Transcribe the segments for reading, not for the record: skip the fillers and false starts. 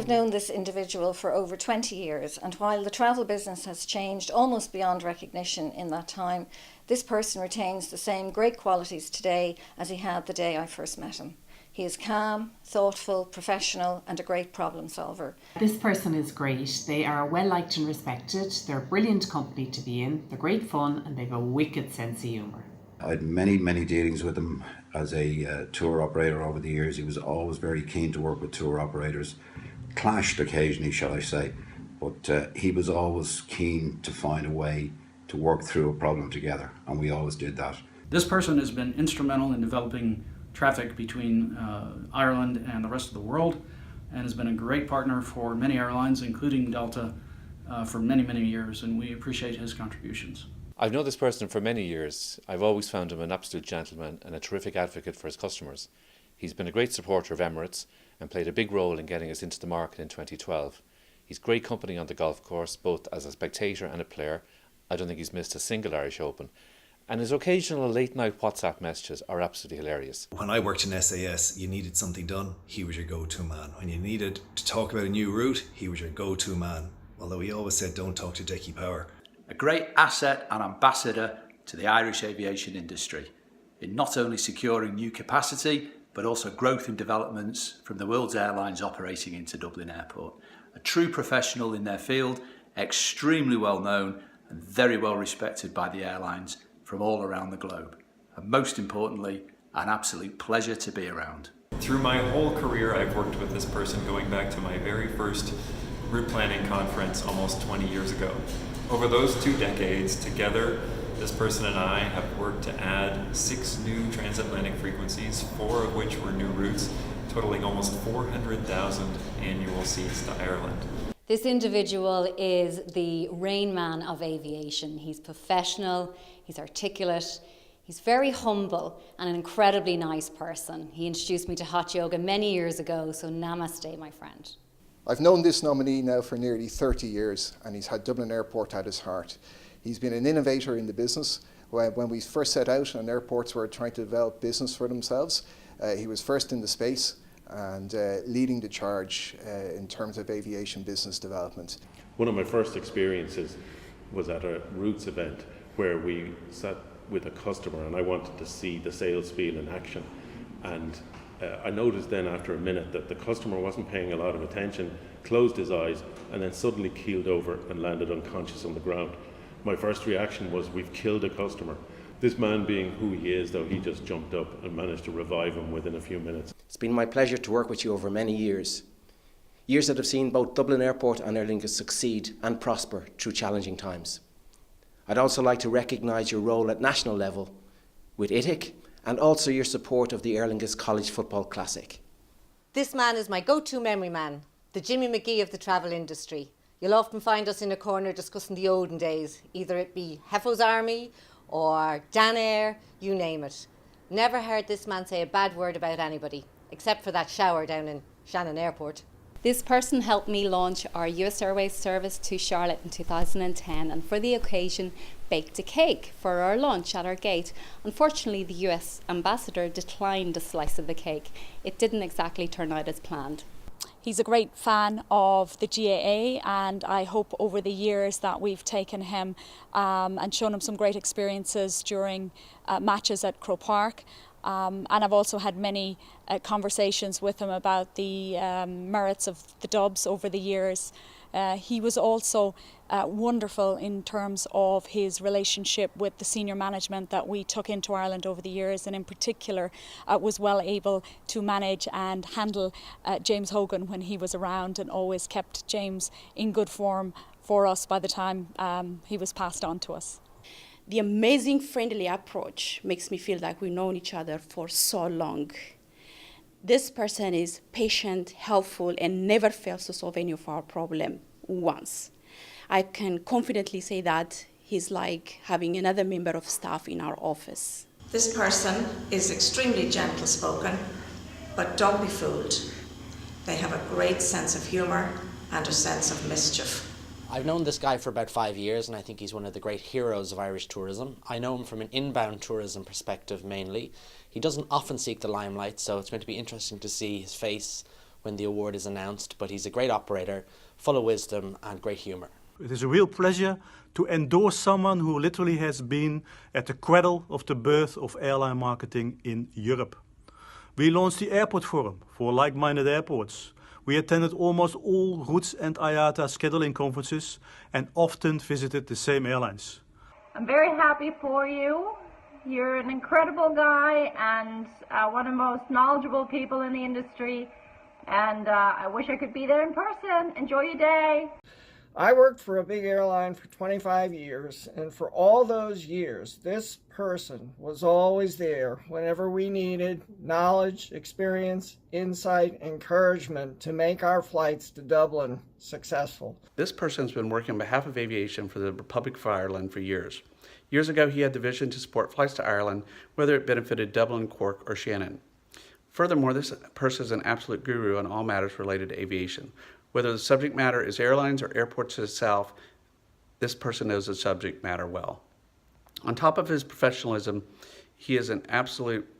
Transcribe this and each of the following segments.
known this individual for over 20 years, and while the travel business has changed almost beyond recognition in that time, this person retains the same great qualities today as he had the day I first met him. He is calm, thoughtful, professional, and a great problem solver. This person is great. They are well liked and respected. They're a brilliant company to be in. They're great fun and they've a wicked sense of humour. I had many dealings with him as a tour operator over the years. He was always very keen to work with tour operators. Clashed occasionally, shall I say, but he was always keen to find a way to work through a problem together, and we always did that. This person has been instrumental in developing traffic between Ireland and the rest of the world, and has been a great partner for many airlines, including Delta, for many years, and we appreciate his contributions. I've known this person for many years. I've always found him an absolute gentleman and a terrific advocate for his customers. He's been a great supporter of Emirates and played a big role in getting us into the market in 2012. He's great company on the golf course, both as a spectator and a player. I don't think he's missed a single Irish Open. And his occasional late-night WhatsApp messages are absolutely hilarious. When I worked in SAS, you needed something done, he was your go-to man. When you needed to talk about a new route, he was your go-to man. Although he always said, don't talk to Dickie Power. A great asset and ambassador to the Irish aviation industry, in not only securing new capacity, but also growth and developments from the world's airlines operating into Dublin Airport. A true professional in their field, extremely well known and very well respected by the airlines from all around the globe. And most importantly, an absolute pleasure to be around. Through my whole career, I've worked with this person going back to my very first route planning conference almost 20 years ago. Over those 2 decades, together, this person and I have worked to add 6 new transatlantic frequencies, 4 of which were new routes, totaling almost 400,000 annual seats to Ireland. This individual is the Rain Man of aviation. He's professional, he's articulate, he's very humble and an incredibly nice person. He introduced me to hot yoga many years ago, so namaste, my friend. I've known this nominee now for nearly 30 years, and he's had Dublin Airport at his heart. He's been an innovator in the business. When we first set out and airports were trying to develop business for themselves, he was first in the space and leading the charge in terms of aviation business development. One of my first experiences was at a Roots event where we sat with a customer and I wanted to see the sales wheel in action. And I noticed then after a minute that the customer wasn't paying a lot of attention, closed his eyes, and then suddenly keeled over and landed unconscious on the ground. My first reaction was, we've killed a customer. This man, being who he is, though, he just jumped up and managed to revive him within a few minutes. It's been my pleasure to work with you over many years. Years that have seen both Dublin Airport and Aer Lingus succeed and prosper through challenging times. I'd also like to recognise your role at national level with Etihad, and also your support of the Aer Lingus College Football Classic. This man is my go-to memory man, the Jimmy McGee of the travel industry. You'll often find us in a corner discussing the olden days, either it be Heffo's Army or Dan Air, you name it. Never heard this man say a bad word about anybody, except for that shower down in Shannon Airport. This person helped me launch our US Airways service to Charlotte in 2010, and for the occasion baked a cake for our lunch at our gate. Unfortunately, the US ambassador declined a slice of the cake. It didn't exactly turn out as planned. He's a great fan of the GAA, and I hope over the years that we've taken him and shown him some great experiences during matches at Croke Park. And I've also had many conversations with him about the merits of the Dubs over the years. He was also wonderful in terms of his relationship with the senior management that we took into Ireland over the years, and in particular was well able to manage and handle James Hogan when he was around, and always kept James in good form for us by the time he was passed on to us. The amazing friendly approach makes me feel like we've known each other for so long. This person is patient, helpful, and never fails to solve any of our problems once. I can confidently say that he's like having another member of staff in our office. This person is extremely gentle spoken, but don't be fooled. They have a great sense of humour and a sense of mischief. I've known this guy for about 5 years, and I think he's one of the great heroes of Irish tourism. I know him from an inbound tourism perspective mainly. He doesn't often seek the limelight, so it's going to be interesting to see his face when the award is announced, but he's a great operator, full of wisdom and great humour. It is a real pleasure to endorse someone who literally has been at the cradle of the birth of airline marketing in Europe. We launched the Airport Forum for like-minded airports. We attended almost all Routes and IATA scheduling conferences and often visited the same airlines. I'm very happy for you. You're an incredible guy and one of the most knowledgeable people in the industry. And I wish I could be there in person. Enjoy your day. I worked for a big airline for 25 years, and for all those years, this person was always there whenever we needed knowledge, experience, insight, encouragement to make our flights to Dublin successful. This person's been working on behalf of aviation for the Republic of Ireland for years. Years ago, he had the vision to support flights to Ireland, whether it benefited Dublin, Cork, or Shannon. Furthermore, this person is an absolute guru on all matters related to aviation. Whether the subject matter is airlines or airports itself, this person knows the subject matter well. On top of his professionalism, he is an absolute,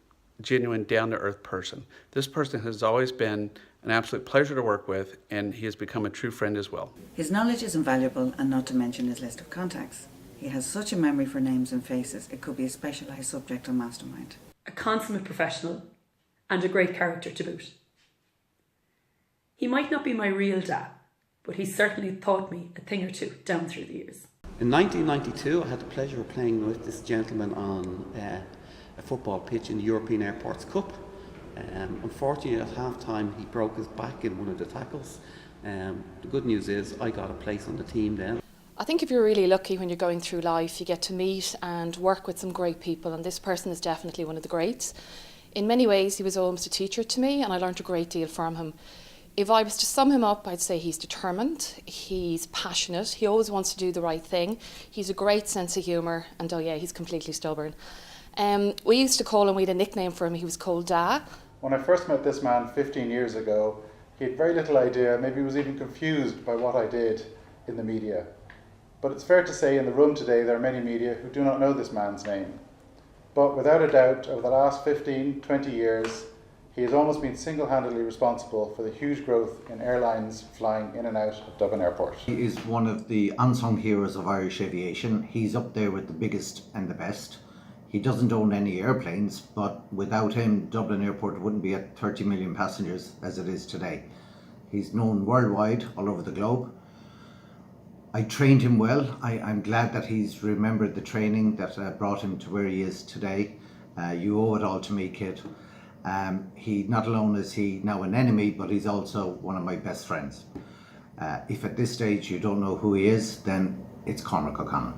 genuine, down-to-earth person. This person has always been an absolute pleasure to work with, and he has become a true friend as well. His knowledge is invaluable, and not to mention his list of contacts. He has such a memory for names and faces, it could be a specialised subject on Mastermind. A consummate professional, and a great character to boot. He might not be my real dad, but he certainly taught me a thing or two down through the years. In 1992, I had the pleasure of playing with this gentleman on a football pitch in the European Airports Cup. Unfortunately, at half-time, he broke his back in one of the tackles. The good news is I got a place on the team then. I think if you're really lucky when you're going through life, you get to meet and work with some great people, and this person is definitely one of the greats. In many ways, he was almost a teacher to me, and I learned a great deal from him. If I was to sum him up, I'd say he's determined, he's passionate, he always wants to do the right thing, he's a great sense of humour, and oh yeah, he's completely stubborn. We used to call him, we had a nickname for him, he was called Da. When I first met this man 15 years ago, he had very little idea, maybe he was even confused by what I did in the media. But it's fair to say in the room today there are many media who do not know this man's name. But without a doubt, over the last 15, 20 years, he has almost been single-handedly responsible for the huge growth in airlines flying in and out of Dublin Airport. He is one of the unsung heroes of Irish aviation. He's up there with the biggest and the best. He doesn't own any airplanes, but without him, Dublin Airport wouldn't be at 30 million passengers as it is today. He's known worldwide, all over the globe. I trained him well. I'm glad that he's remembered the training that brought him to where he is today. You owe it all to me, kid. He not alone is he now an enemy, but he's also one of my best friends. If at this stage you don't know who he is, then it's Cormac O'Connell.